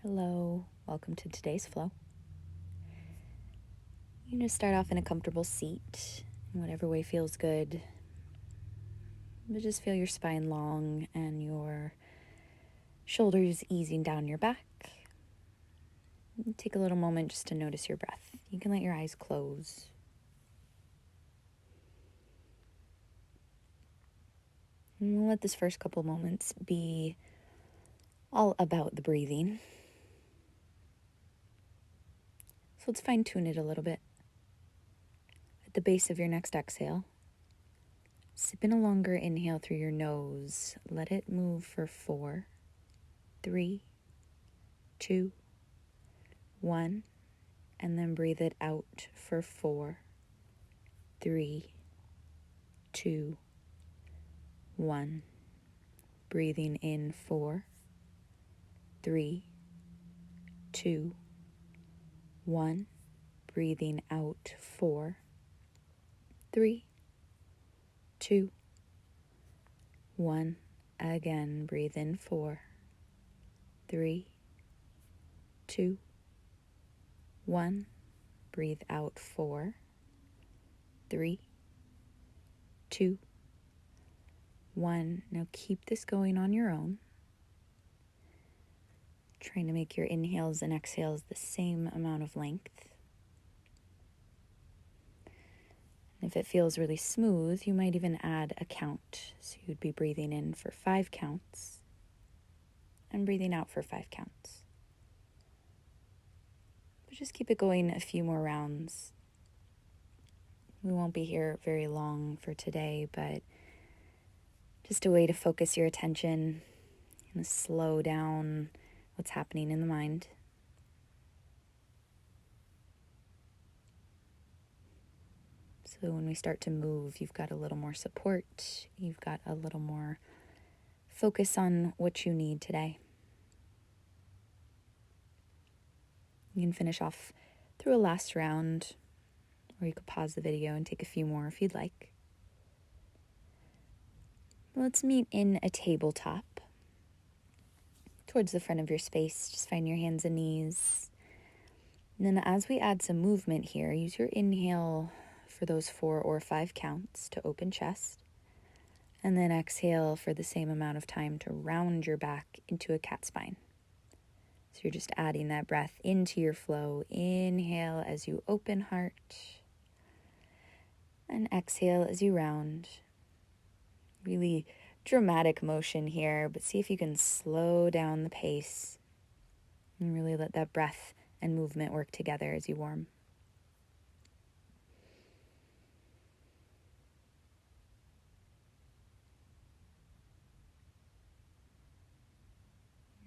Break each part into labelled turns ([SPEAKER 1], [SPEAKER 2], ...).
[SPEAKER 1] Hello, welcome to today's flow. You're going to start off in a comfortable seat, in whatever way feels good. But just feel your spine long and your shoulders easing down your back. Take a little moment just to notice your breath. You can let your eyes close. And we'll let this first couple moments be all about the breathing. So let's fine-tune it a little bit. At the base of your next exhale, sip in a longer inhale through your nose. Let it move for 4, 3, 2, 1, and then breathe it out for 4, 3, 2, 1. Breathing in 4, 3, 2, 1. Breathing out 4, 3, 2, 1. Again, breathe in 4, 3, 2, 1. Breathe out 4, 3, 2, 1. Now keep this going on your own. Trying to make your inhales and exhales the same amount of length. If it feels really smooth, you might even add a count. So you'd be breathing in for 5 counts and breathing out for 5 counts. But just keep it going a few more rounds. We won't be here very long for today, but just a way to focus your attention and slow down what's happening in the mind. So when we start to move, you've got a little more support. You've got a little more focus on what you need today. You can finish off through a last round, or you could pause the video and take a few more if you'd like. Let's meet in a tabletop. Towards the front of your space, just find your hands and knees. And then as we add some movement here, use your inhale for those 4 or 5 counts to open chest. And then exhale for the same amount of time to round your back into a cat spine. So you're just adding that breath into your flow. Inhale as you open heart. And exhale as you round. Really dramatic motion here, but see if you can slow down the pace. And really let that breath and movement work together as you warm.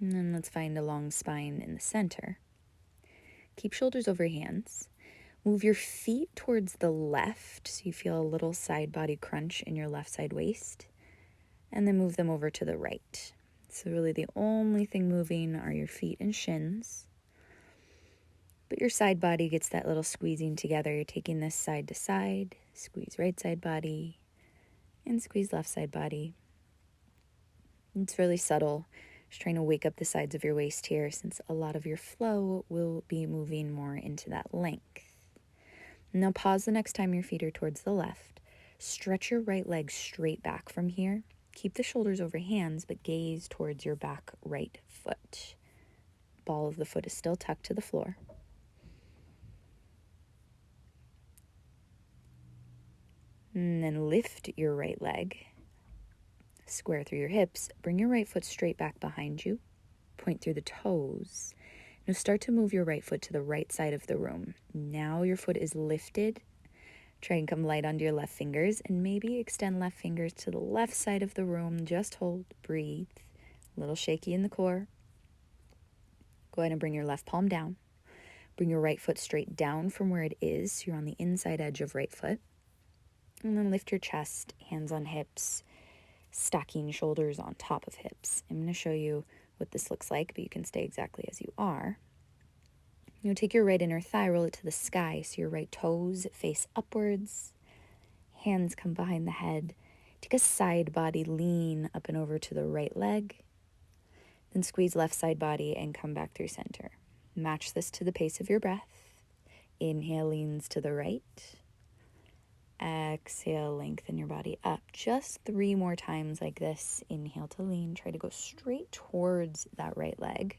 [SPEAKER 1] And then let's find a long spine in the center. Keep shoulders over hands. Move your feet towards the left so you feel a little side body crunch in your left side waist. And then move them over to the right. So really the only thing moving are your feet and shins. But your side body gets that little squeezing together. You're taking this side to side. Squeeze right side body. And squeeze left side body. It's really subtle. Just trying to wake up the sides of your waist here, since a lot of your flow will be moving more into that length. Now pause the next time your feet are towards the left. Stretch your right leg straight back from here. Keep the shoulders over hands, but gaze towards your back right foot. Ball of the foot is still tucked to the floor. And then lift your right leg. Square through your hips. Bring your right foot straight back behind you. Point through the toes. Now start to move your right foot to the right side of the room. Now your foot is lifted. Try and come light onto your left fingers, and maybe extend left fingers to the left side of the room. Just hold, breathe. A little shaky in the core. Go ahead and bring your left palm down. Bring your right foot straight down from where it is. So you're on the inside edge of right foot. And then lift your chest, hands on hips, stacking shoulders on top of hips. I'm going to show you what this looks like, but you can stay exactly as you are. You'll take your right inner thigh, roll it to the sky, so your right toes face upwards. Hands come behind the head. Take a side body lean up and over to the right leg. Then squeeze left side body and come back through center. Match this to the pace of your breath. Inhale, leans to the right. Exhale, lengthen your body up. Just 3 more times like this. Inhale to lean. Try to go straight towards that right leg.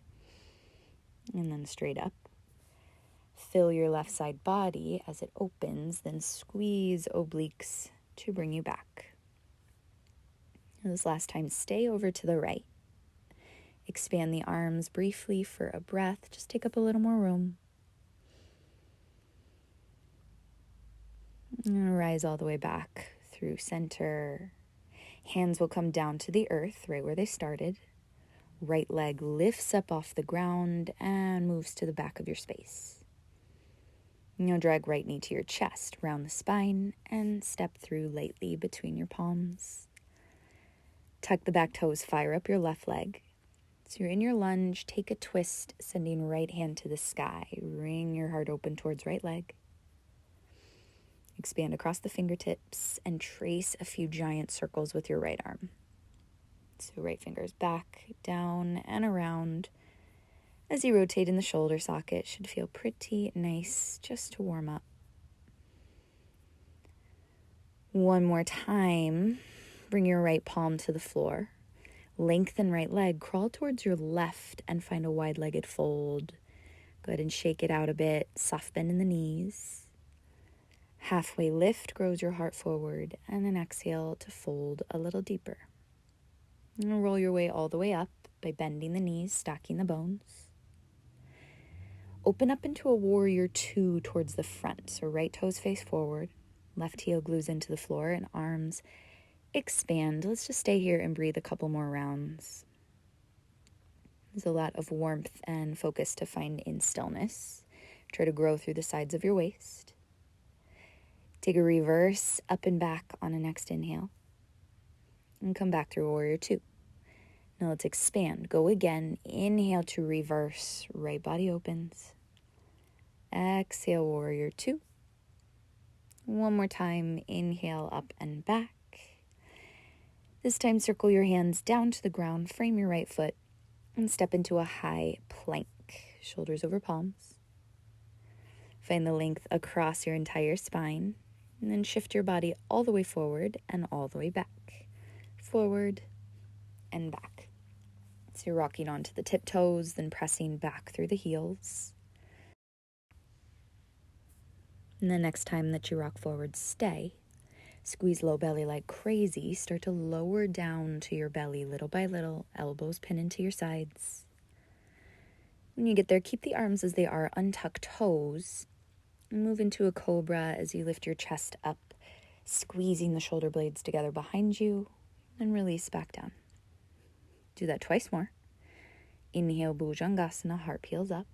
[SPEAKER 1] And then straight up. Fill your left side body as it opens. Then squeeze obliques to bring you back. And this last time, stay over to the right. Expand the arms briefly for a breath. Just take up a little more room. And rise all the way back through center. Hands will come down to the earth, right where they started. Right leg lifts up off the ground and moves to the back of your space. You'll drag right knee to your chest, round the spine, and step through lightly between your palms. Tuck the back toes, fire up your left leg. So you're in your lunge, take a twist, sending right hand to the sky. Ring your heart open towards right leg. Expand across the fingertips and trace a few giant circles with your right arm. So right fingers back, down, and around. As you rotate in the shoulder socket, should feel pretty nice just to warm up. One more time, bring your right palm to the floor. Lengthen right leg, crawl towards your left and find a wide-legged fold. Go ahead and shake it out a bit, soft bend in the knees. Halfway lift grows your heart forward, and then exhale to fold a little deeper. And roll your way all the way up by bending the knees, stacking the bones. Open up into a warrior 2 towards the front. So right toes face forward, left heel glues into the floor, and arms expand. Let's just stay here and breathe a couple more rounds. There's a lot of warmth and focus to find in stillness. Try to grow through the sides of your waist. Take a reverse up and back on a next inhale. And come back through warrior 2. Now let's expand. Go again. Inhale to reverse. Right body opens. Exhale, warrior 2. One more time. Inhale up and back. This time, circle your hands down to the ground. Frame your right foot and step into a high plank. Shoulders over palms. Find the length across your entire spine. And then shift your body all the way forward and all the way back. Forward and back. So you're rocking onto the tiptoes, then pressing back through the heels. And the next time that you rock forward, stay. Squeeze low belly like crazy. Start to lower down to your belly little by little. Elbows pin into your sides. When you get there, keep the arms as they are. Untuck toes. Move into a cobra as you lift your chest up, squeezing the shoulder blades together behind you, and release back down. Do that twice more. Inhale, Bhujangasana, heart peels up.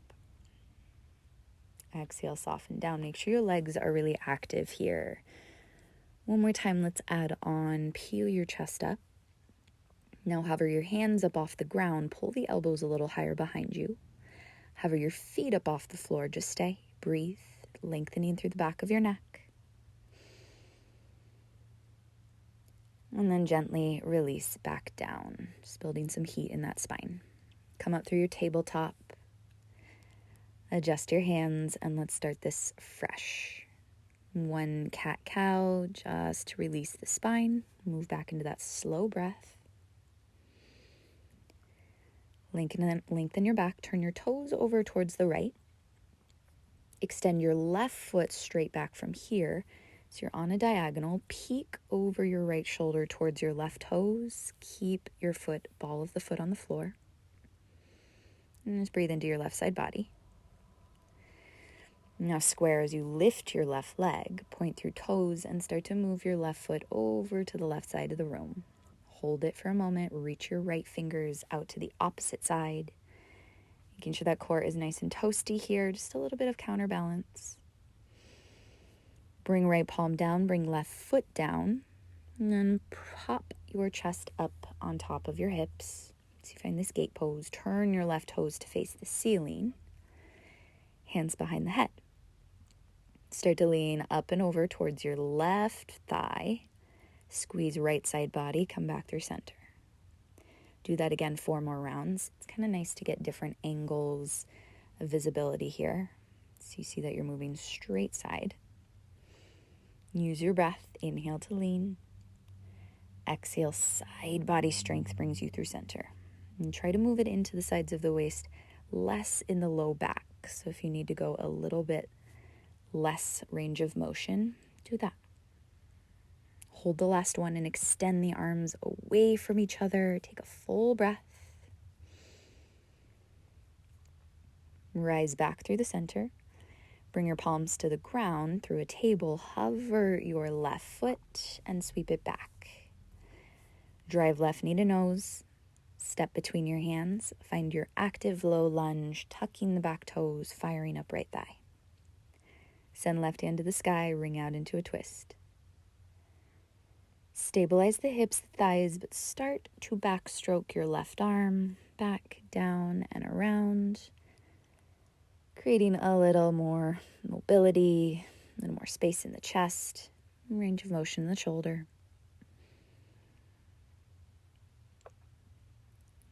[SPEAKER 1] Exhale, soften down. Make sure your legs are really active here. One more time, let's add on. Peel your chest up. Now hover your hands up off the ground. Pull the elbows a little higher behind you. Hover your feet up off the floor. Just stay. Breathe. Lengthening through the back of your neck. And then gently release back down. Just building some heat in that spine. Come up through your tabletop. Adjust your hands and let's start this fresh. One cat-cow just to release the spine. Move back into that slow breath. Lengthen your back. Turn your toes over towards the right. Extend your left foot straight back from here. So you're on a diagonal. Peek over your right shoulder towards your left toes. Keep your ball of the foot on the floor. And just breathe into your left side body. Now square as you lift your left leg. Point through toes and start to move your left foot over to the left side of the room. Hold it for a moment. Reach your right fingers out to the opposite side. Making sure that core is nice and toasty here. Just a little bit of counterbalance. Bring right palm down. Bring left foot down. And then pop your chest up on top of your hips. So you find this gate pose. Turn your left toes to face the ceiling. Hands behind the head. Start to lean up and over towards your left thigh. Squeeze right side body. Come back through center. Do that again 4 more rounds. It's kind of nice to get different angles of visibility here. So you see that you're moving straight side. Use your breath. Inhale to lean. Exhale, side body strength brings you through center. And try to move it into the sides of the waist, less in the low back. So if you need to go a little bit less range of motion, do that. Hold the last one and extend the arms away from each other. Take a full breath. Rise back through the center. Bring your palms to the ground through a table. Hover your left foot and sweep it back. Drive left knee to nose. Step between your hands. Find your active low lunge, tucking the back toes, firing up right thigh. Send left hand to the sky, ring out into a twist. Stabilize the hips, the thighs, but start to backstroke your left arm, back, down, and around, creating a little more mobility, a little more space in the chest, range of motion in the shoulder.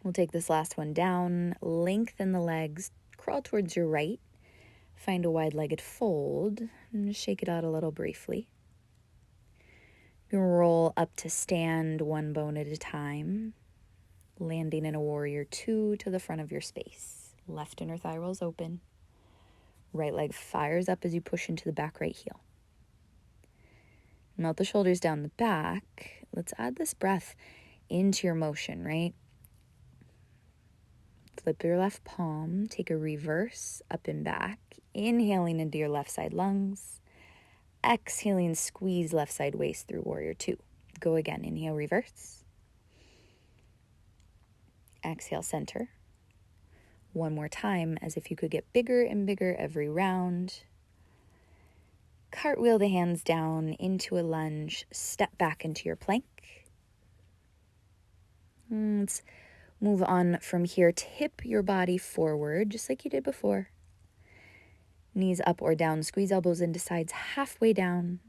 [SPEAKER 1] We'll take this last one down, lengthen the legs, crawl towards your right, find a wide-legged fold, and just shake it out a little briefly. You can roll up to stand, one bone at a time, landing in a warrior 2 to the front of your space. Left inner thigh rolls open. Right leg fires up as you push into the back right heel. Melt the shoulders down the back. Let's add this breath into your motion, right? Flip your left palm, take a reverse up and back, inhaling into your left side lungs. Exhaling, squeeze left side waist through warrior 2. Go again, inhale, reverse. Exhale, center. One more time, as if you could get bigger and bigger every round. Cartwheel the hands down into a lunge, step back into your plank. Let's move on from here. Tip your body forward, just like you did before. Knees up or down, squeeze elbows into sides halfway down.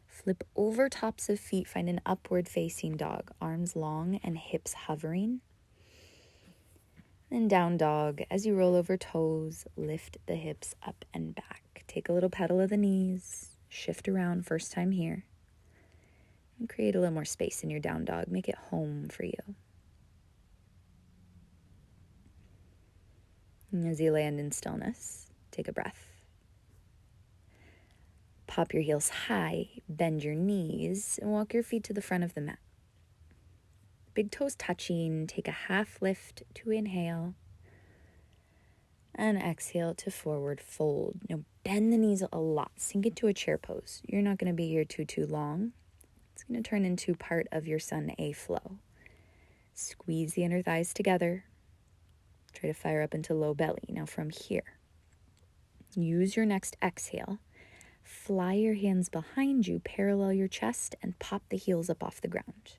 [SPEAKER 1] Flip over tops of feet, find an upward facing dog. Arms long and hips hovering. Then down dog. As you roll over toes, lift the hips up and back. Take a little pedal of the knees. Shift around, first time here. And create a little more space in your down dog. Make it home for you. And as you land in stillness, take a breath. Pop your heels high, bend your knees, and walk your feet to the front of the mat. Big toes touching, take a half lift to inhale, and exhale to forward fold. Now bend the knees a lot, sink into a chair pose. You're not going to be here too long. It's going to turn into part of your Sun A flow. Squeeze the inner thighs together. Try to fire up into low belly. Now from here, use your next exhale. Fly your hands behind you, parallel your chest, and pop the heels up off the ground.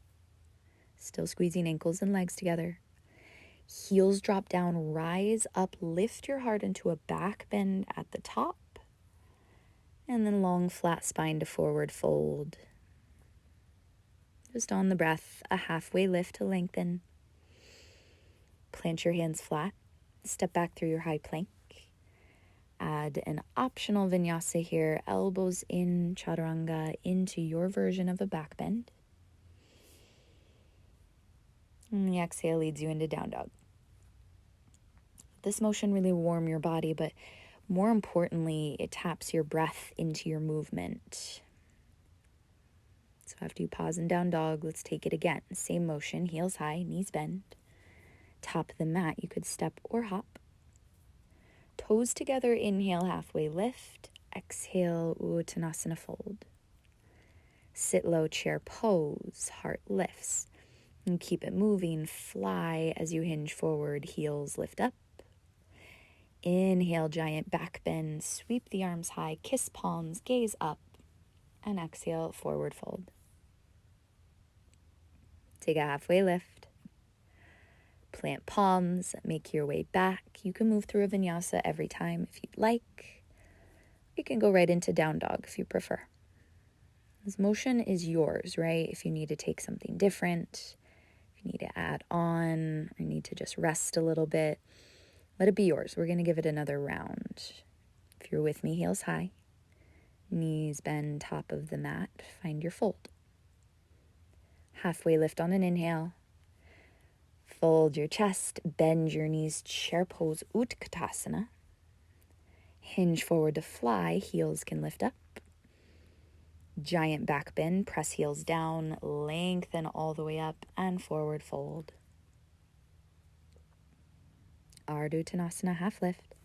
[SPEAKER 1] Still squeezing ankles and legs together. Heels drop down, rise up, lift your heart into a back bend at the top. And then long flat spine to forward fold. Just on the breath, a halfway lift to lengthen. Plant your hands flat. Step back through your high plank. Add an optional vinyasa here, elbows in, chaturanga, into your version of a back bend. And the exhale leads you into down dog. This motion really warm your body, but more importantly, it taps your breath into your movement. So after you pause in down dog, let's take it again. Same motion, heels high, knees bend. Top of the mat, you could step or hop. Toes together, inhale, halfway lift. Exhale, Uttanasana fold. Sit low, chair pose, heart lifts. And keep it moving, fly as you hinge forward, heels lift up. Inhale, giant back bend, sweep the arms high, kiss palms, gaze up. And exhale, forward fold. Take a halfway lift. Plant palms, make your way back. You can move through a vinyasa every time if you'd like. You can go right into down dog if you prefer. This motion is yours, right? If you need to take something different, if you need to add on or need to just rest a little bit, let it be yours. We're going to give it another round. If you're with me, heels high, knees bend, top of the mat, find your fold. Halfway lift on an inhale. Fold your chest, bend your knees, chair pose, Utkatasana. Hinge forward to fly, heels can lift up. Giant back bend, press heels down, lengthen all the way up and forward fold. Ardha Uttanasana, half lift.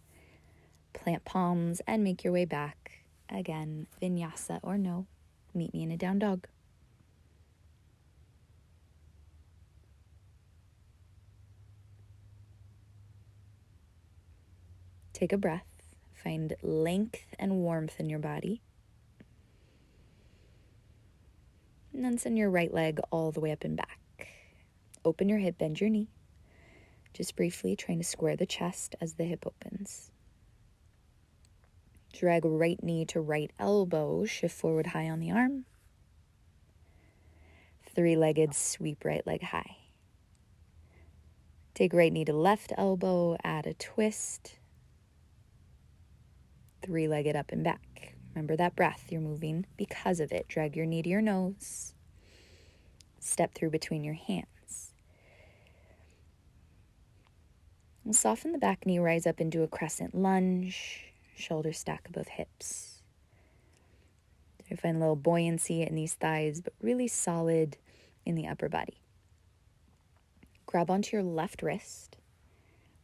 [SPEAKER 1] Plant palms and make your way back. Again, vinyasa or no. Meet me in a down dog. Take a breath. Find length and warmth in your body. And then send your right leg all the way up and back. Open your hip, bend your knee. Just briefly trying to square the chest as the hip opens. Drag right knee to right elbow, shift forward high on the arm. Three-legged sweep right leg high. Take right knee to left elbow, add a twist. Three-legged up and back. Remember that breath, you're moving because of it. Drag your knee to your nose. Step through between your hands. And soften the back knee, rise up into a crescent lunge. Shoulders stack above hips. I find a little buoyancy in these thighs, but really solid in the upper body. Grab onto your left wrist.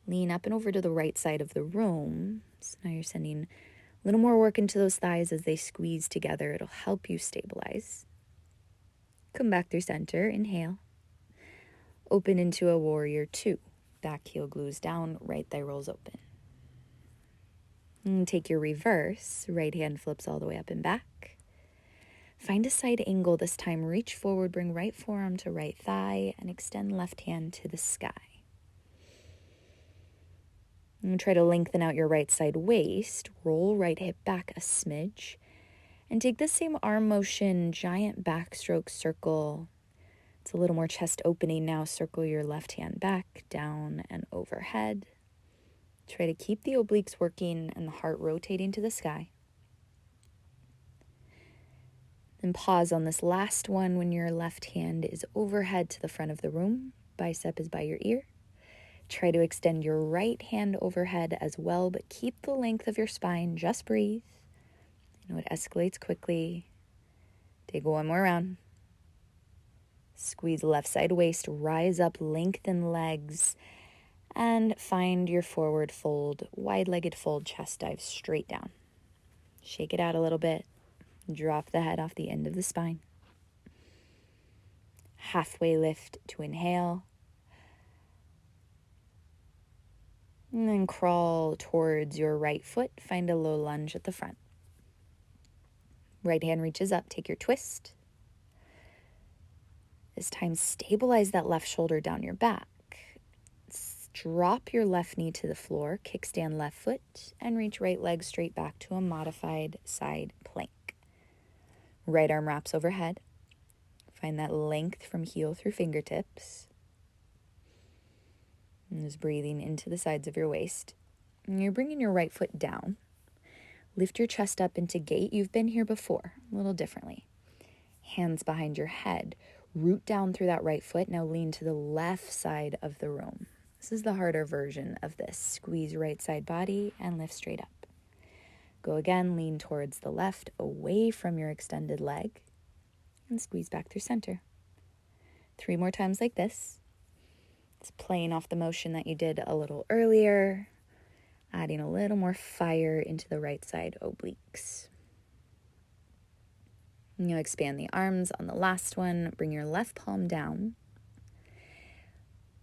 [SPEAKER 1] Lean up and over to the right side of the room. So now you're sending a little more work into those thighs as they squeeze together. It'll help you stabilize. Come back through center. Inhale. Open into a warrior two. Back heel glues down, right thigh rolls open. And take your reverse. Right hand flips all the way up and back. Find a side angle this time. Reach forward, bring right forearm to right thigh, and extend left hand to the sky. And try to lengthen out your right side waist. Roll right hip back a smidge. And take the same arm motion, giant backstroke circle. It's a little more chest opening now. Circle your left hand back, down and overhead. Try to keep the obliques working and the heart rotating to the sky. Then pause on this last one when your left hand is overhead to the front of the room. Bicep is by your ear. Try to extend your right hand overhead as well, but keep the length of your spine. Just breathe. You know, it escalates quickly. Take one more round. Squeeze left side waist, rise up, lengthen legs, and find your forward fold, wide-legged fold, chest dive straight down. Shake it out a little bit. Drop the head off the end of the spine. Halfway lift to inhale. And then crawl towards your right foot. Find a low lunge at the front. Right hand reaches up. Take your twist. This time, stabilize that left shoulder down your back. Drop your left knee to the floor, kickstand left foot, and reach right leg straight back to a modified side plank. Right arm wraps overhead. Find that length from heel through fingertips. And just breathing into the sides of your waist. And you're bringing your right foot down. Lift your chest up into gate. You've been here before, a little differently. Hands behind your head. Root down through that right foot. Now lean to the left side of the room. This is the harder version of this. Squeeze right side body and lift straight up. Go again, lean towards the left, away from your extended leg, and squeeze back through center. 3 more times like this. It's playing off the motion that you did a little earlier, adding a little more fire into the right side obliques. And you'll expand the arms on the last one. Bring your left palm down.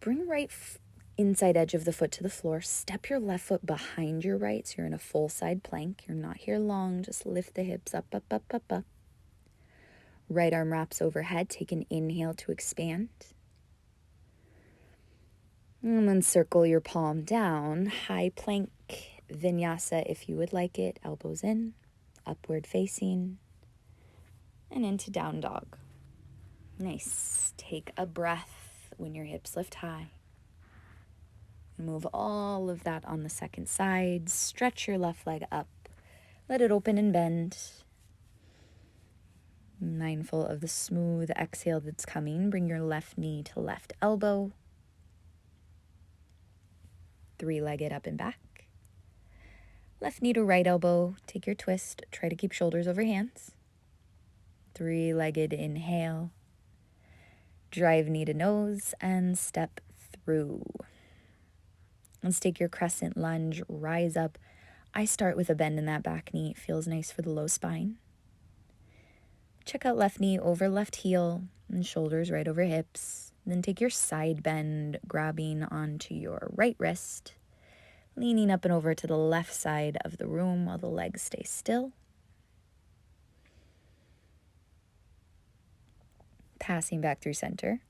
[SPEAKER 1] Bring right inside edge of the foot to the floor. Step your left foot behind your right, so you're in a full side plank. You're not here long. Just lift the hips up, up, up, up, up. Right arm wraps overhead. Take an inhale to expand. And then circle your palm down. High plank, vinyasa if you would like it. Elbows in, upward facing, and into down dog. Nice. Take a breath. when your hips lift high. Move all of that on the second side. Stretch your left leg up. Let it open and bend. Mindful of the smooth exhale that's coming. Bring your left knee to left elbow. Three-legged up and back. Left knee to right elbow. Take your twist. Try to keep shoulders over hands. Three-legged inhale. Drive knee to nose and step through. Let's take your crescent lunge. Rise up. I start with a bend in that back knee. It feels nice for the low spine. Check out left knee over left heel and shoulders right over hips. Then take your side bend, grabbing onto your right wrist, leaning up and over to the left side of the room while the legs stay still. Passing back through center.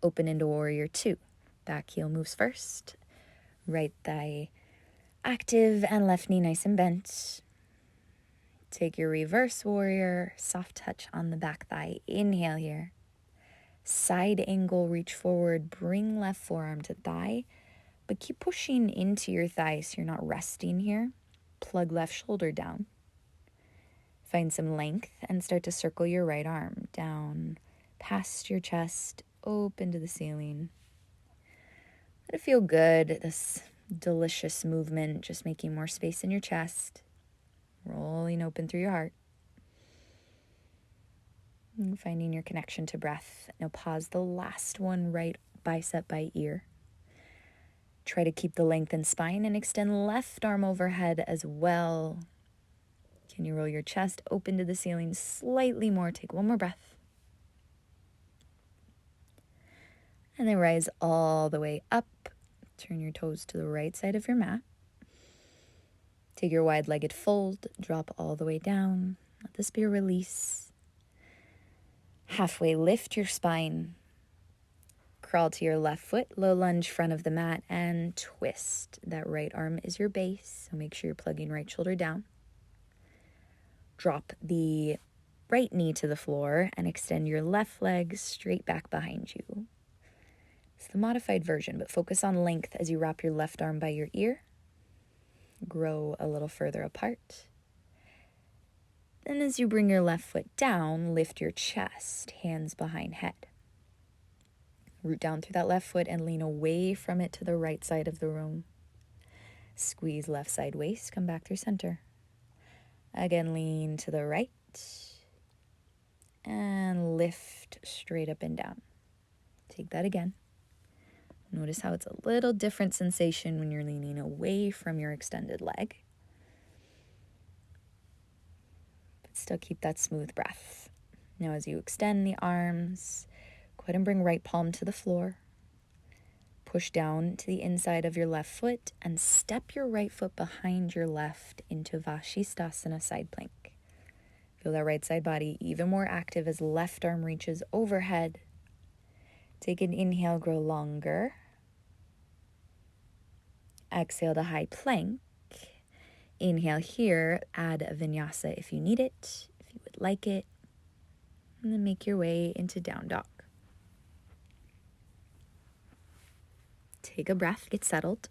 [SPEAKER 1] Open into warrior two. Back heel moves first. Right thigh active and left knee nice and bent. Take your reverse warrior, soft touch on the back thigh. Inhale here. Side angle, reach forward, bring left forearm to thigh, but keep pushing into your thigh so you're not resting here. Plug left shoulder down. Find some length and start to circle your right arm down past your chest, open to the ceiling. Let it feel good, this delicious movement, just making more space in your chest, rolling open through your heart. And finding your connection to breath. Now pause the last one, right bicep by ear. Try to keep the lengthened spine and extend left arm overhead as well. Can you roll your chest open to the ceiling slightly more? Take one more breath. And then rise all the way up. Turn your toes to the right side of your mat. Take your wide-legged fold, drop all the way down. Let this be a release. Halfway lift your spine. Crawl to your left foot, low lunge front of the mat, and twist. That right arm is your base, so make sure you're plugging right shoulder down. Drop the right knee to the floor and extend your left leg straight back behind you. It's the modified version, but focus on length as you wrap your left arm by your ear. Grow a little further apart. Then as you bring your left foot down, lift your chest, hands behind head. Root down through that left foot and lean away from it to the right side of the room. Squeeze left side waist, come back through center. Again, lean to the right. And lift straight up and down. Take that again. Notice how it's a little different sensation when you're leaning away from your extended leg. But still keep that smooth breath. Now as you extend the arms, go ahead and bring right palm to the floor. Push down to the inside of your left foot and step your right foot behind your left into Vashisthasana side plank. Feel that right side body even more active as left arm reaches overhead. Take an inhale, grow longer. Exhale to high plank. Inhale here, add a vinyasa if you need it, if you would like it. And then make your way into down dog. Take a breath, get settled.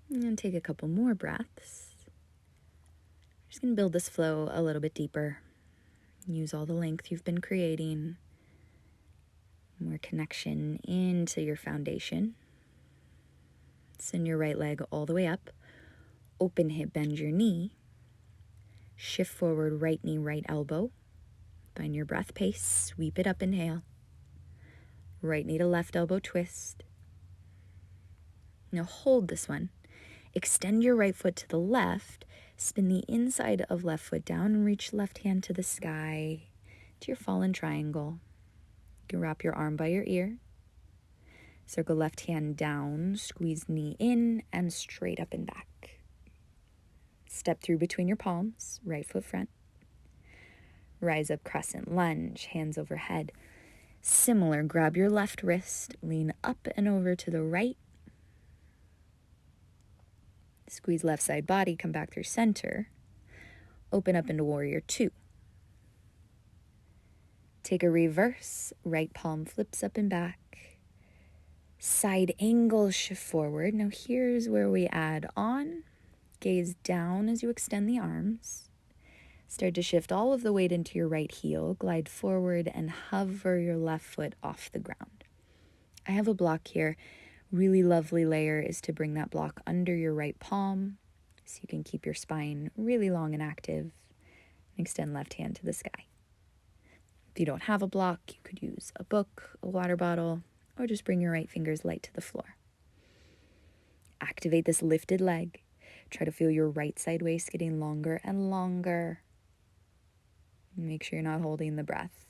[SPEAKER 1] And take a couple more breaths. Just going to build this flow a little bit deeper. Use all the length you've been creating. More connection into your foundation. Send your right leg all the way up. Open hip, bend your knee. Shift forward, right knee, right elbow. Find your breath pace. Sweep it up, inhale. Right knee to left elbow, twist. Now hold this one. Extend your right foot to the left. Spin the inside of left foot down and reach left hand to the sky, to your fallen triangle. You can wrap your arm by your ear. Circle left hand down, squeeze knee in, and straight up and back. Step through between your palms, right foot front. Rise up, crescent lunge, hands overhead. Similar, grab your left wrist, lean up and over to the right. Squeeze left side body, come back through center. Open up into warrior two. Take a reverse, right palm flips up and back. Side angle, shift forward. Now here's where we add on. Gaze down as you extend the arms. Start to shift all of the weight into your right heel. Glide forward and hover your left foot off the ground. I have a block here. Really lovely layer is to bring that block under your right palm so you can keep your spine really long and active. Extend left hand to the sky. If you don't have a block, you could use a book, a water bottle, or just bring your right fingers light to the floor. Activate this lifted leg. Try to feel your right side waist getting longer and longer. Make sure you're not holding the breath.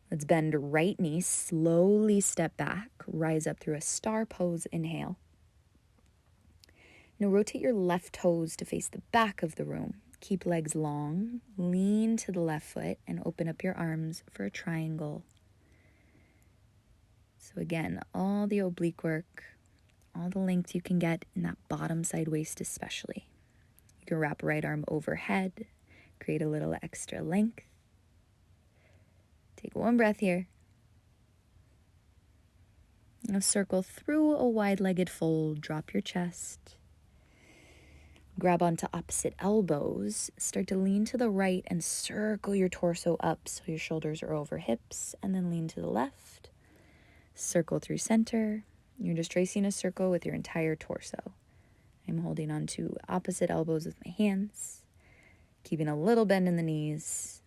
[SPEAKER 1] Let's bend right knee, slowly step back, rise up through a star pose, inhale. Now rotate your left toes to face the back of the room. Keep legs long, lean to the left foot, and open up your arms for a triangle. So again, all the oblique work, all the length you can get in that bottom side waist especially. You can wrap right arm overhead, create a little extra length. Take one breath here. Now circle through a wide-legged fold, drop your chest. Grab onto opposite elbows. Start to lean to the right and circle your torso up so your shoulders are over hips, and then lean to the left. Circle through center. You're just tracing a circle with your entire torso. I'm holding on to opposite elbows with my hands, keeping a little bend in the knees.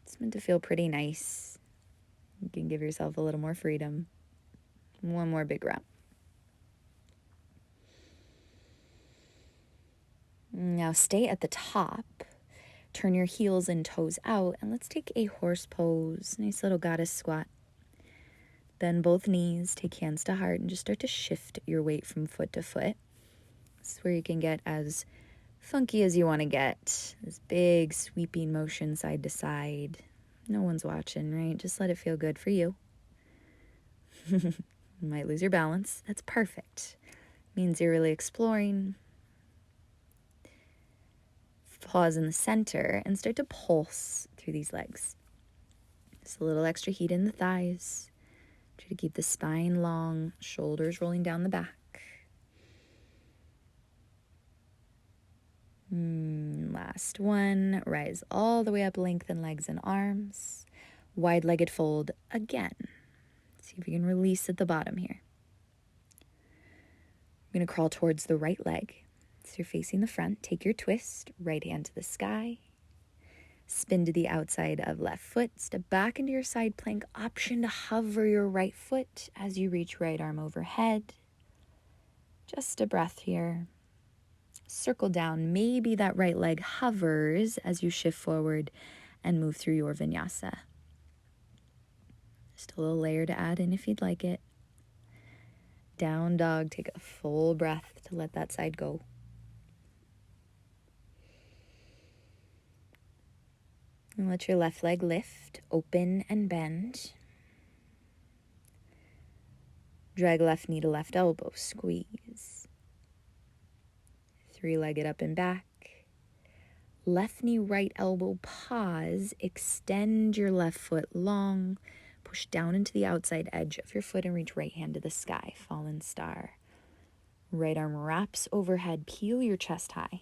[SPEAKER 1] It's meant to feel pretty nice. You can give yourself a little more freedom. One more big round. Now stay at the top. Turn your heels and toes out, and let's take a horse pose. Nice little goddess squat. Bend both knees, take hands to heart, and just start to shift your weight from foot to foot. This is where you can get as funky as you want to get. This big sweeping motion side to side. No one's watching, right? Just let it feel good for you. You might lose your balance. That's perfect. Means you're really exploring. Pause in the center and start to pulse through these legs. Just a little extra heat in the thighs. Try to keep the spine long, shoulders rolling down the back. Last one. Rise all the way up, lengthen legs and arms. Wide-legged fold again. See if you can release at the bottom here. I'm going to crawl towards the right leg. So you're facing the front. Take your twist, right hand to the sky. Spin to the outside of left foot. Step back into your side plank. Option to hover your right foot as you reach right arm overhead. Just a breath here. Circle down. Maybe that right leg hovers as you shift forward and move through your vinyasa. Just a little layer to add in if you'd like it. Down dog. Take a full breath to let that side go. And let your left leg lift, open and bend. Drag left knee to left elbow, squeeze. Three-legged up and back. Left knee, right elbow, pause. Extend your left foot long. Push down into the outside edge of your foot and reach right hand to the sky, fallen star. Right arm wraps overhead, peel your chest high.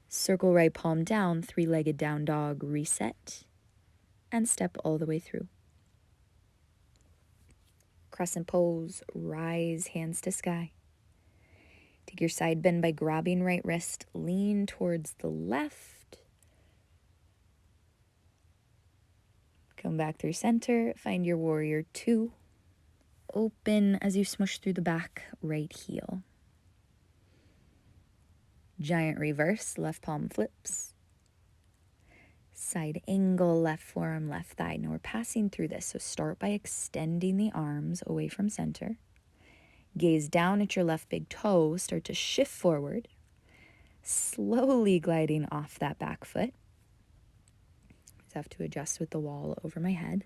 [SPEAKER 1] Circle right palm down, three-legged down dog, reset, and step all the way through. Crescent pose, rise, hands to sky. Take your side bend by grabbing right wrist, lean towards the left. Come back through center, find your warrior two. Open as you smush through the back right heel. Giant reverse, left palm flips. Side angle, left forearm, left thigh. Now we're passing through this, so start by extending the arms away from center. Gaze down at your left big toe, start to shift forward, slowly gliding off that back foot. Just have to adjust with the wall over my head.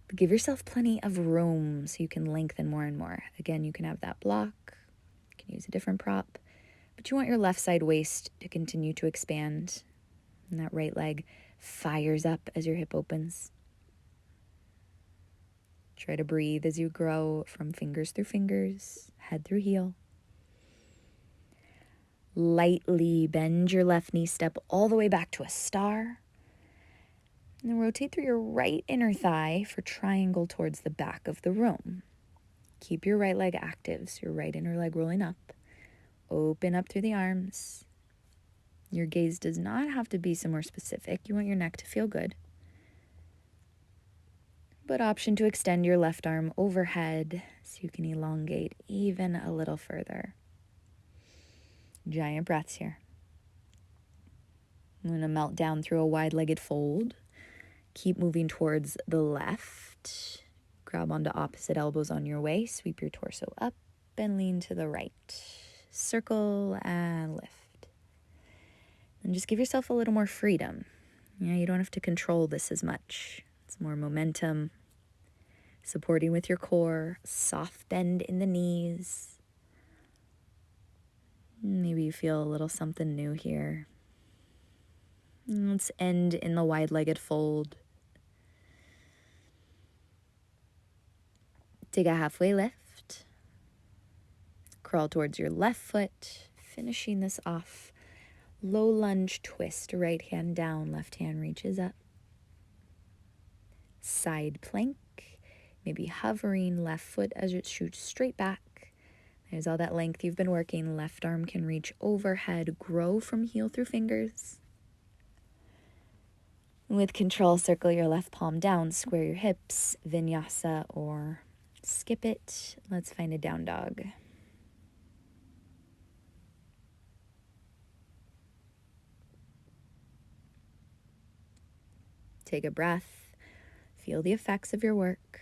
[SPEAKER 1] But give yourself plenty of room so you can lengthen more and more. Again, you can have that block, you can use a different prop. But you want your left side waist to continue to expand. And that right leg fires up as your hip opens. Try to breathe as you grow from fingers through fingers, head through heel. Lightly bend your left knee, step all the way back to a star. And then rotate through your right inner thigh for triangle towards the back of the room. Keep your right leg active, so your right inner leg rolling up. Open up through the arms. Your gaze does not have to be somewhere specific. You want your neck to feel good. But option to extend your left arm overhead so you can elongate even a little further. Giant breaths here. I'm going to melt down through a wide-legged fold. Keep moving towards the left. Grab onto opposite elbows on your way. Sweep your torso up and lean to the right. Circle and lift. And just give yourself a little more freedom. You don't have to control this as much. It's more momentum. Supporting with your core. Soft bend in the knees. Maybe you feel a little something new here. Let's end in the wide-legged fold. Take a halfway lift. Crawl towards your left foot. Finishing this off. Low lunge twist. Right hand down, left hand reaches up. Side plank. Maybe hovering left foot as it shoots straight back. There's all that length you've been working. Left arm can reach overhead. Grow from heel through fingers. With control, circle your left palm down. Square your hips. Vinyasa or skip it. Let's find a down dog. Take a breath. Feel the effects of your work.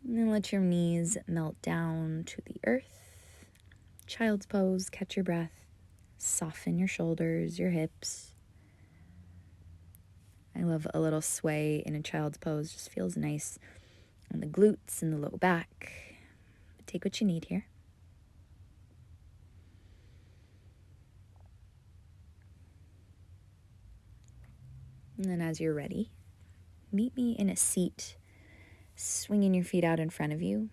[SPEAKER 1] And then let your knees melt down to the earth. Child's pose, catch your breath. Soften your shoulders, your hips. I love a little sway in a child's pose. Just feels nice on the glutes and the low back. But take what you need here. And then as you're ready, meet me in a seat, swinging your feet out in front of you,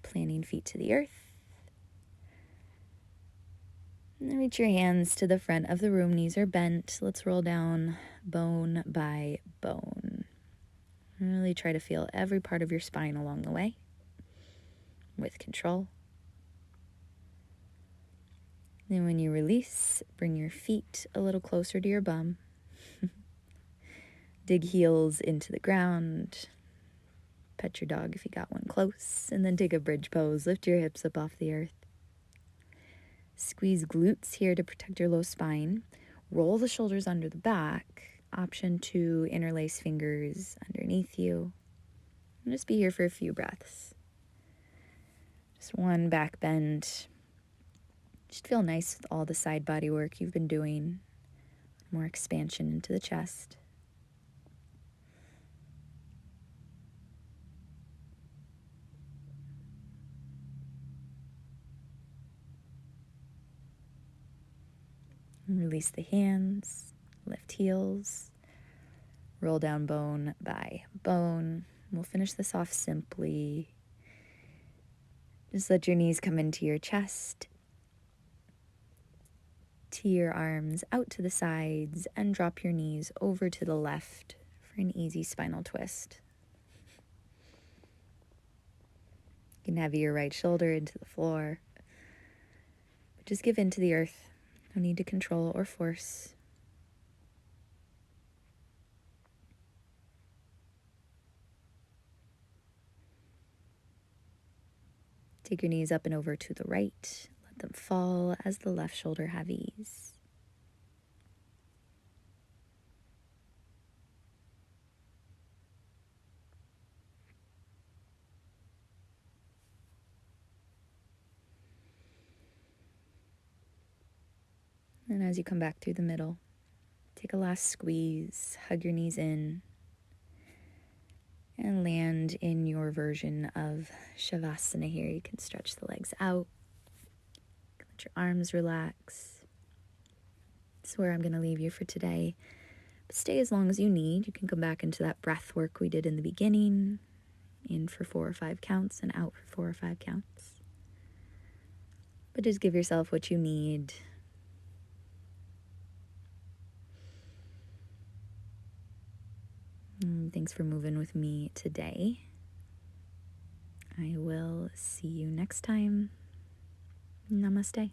[SPEAKER 1] planting feet to the earth. And then reach your hands to the front of the room. Knees are bent. Let's roll down bone by bone. Really try to feel every part of your spine along the way with control. Then when you release, bring your feet a little closer to your bum. Dig heels into the ground. Pet your dog if you got one close. And then take a bridge pose. Lift your hips up off the earth. Squeeze glutes here to protect your low spine. Roll the shoulders under the back. Option to interlace fingers underneath you. And just be here for a few breaths. Just one back bend. Just feel nice with all the side body work you've been doing. More expansion into the chest. And release the hands, lift heels, roll down bone by bone. We'll finish this off simply. Just let your knees come into your chest. Tee your arms out to the sides and drop your knees over to the left for an easy spinal twist. You can have your right shoulder into the floor. But just give in to the earth. No need to control or force. Take your knees up and over to the right. Let them fall as the left shoulder have ease. And as you come back through the middle, take a last squeeze, hug your knees in, and land in your version of Shavasana here. You can stretch the legs out, let your arms relax. This is where I'm going to leave you for today. But stay as long as you need. You can come back into that breath work we did in the beginning. In for 4 or 5 counts and out for 4 or 5 counts. But just give yourself what you need. Thanks for moving with me today. I will see you next time. Namaste.